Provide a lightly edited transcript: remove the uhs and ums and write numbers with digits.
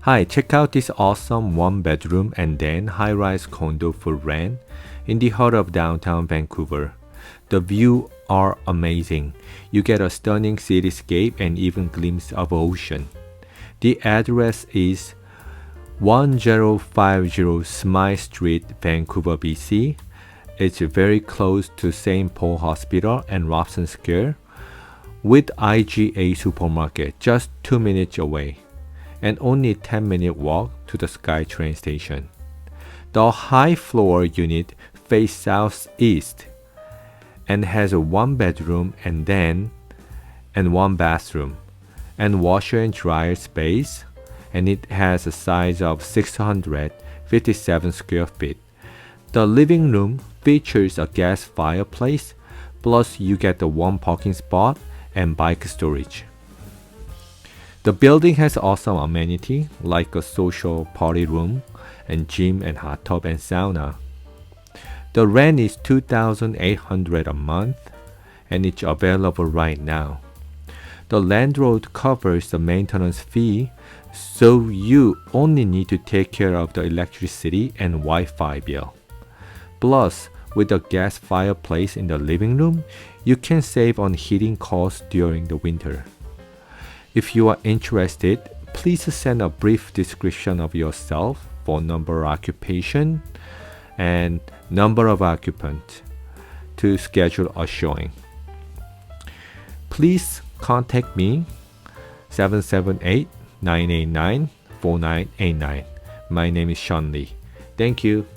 Hi, check out this awesome one-bedroom and then high-rise condo for rent in the heart of downtown Vancouver. The views are amazing. You get a stunning cityscape and even glimpse of ocean. The address is 1050 Smithe Street, Vancouver, BC. It's very close to St. Paul Hospital and Robson Square, with IGA supermarket just 2 minutes away, and only 10-minute walk to the SkyTrain station. The high floor unit faces southeast and has a 1-bedroom and one bathroom and washer and dryer space, and it has a size of 657 square feet. The living room features a gas fireplace, plus you get the one parking spot and bike storage. The building has awesome amenities like a social party room and gym and hot tub and sauna. The rent is $2,800 a month and it's available right now. The landlord covers the maintenance fee, so you only need to take care of the electricity and Wi-Fi bill. Plus, with a gas fireplace in the living room, you can save on heating costs during the winter. If you are interested, please send a brief description of yourself, phone number, occupation, and number of occupants to schedule a showing. Please contact me 778-989-4989. My name is Sean Lee. Thank you.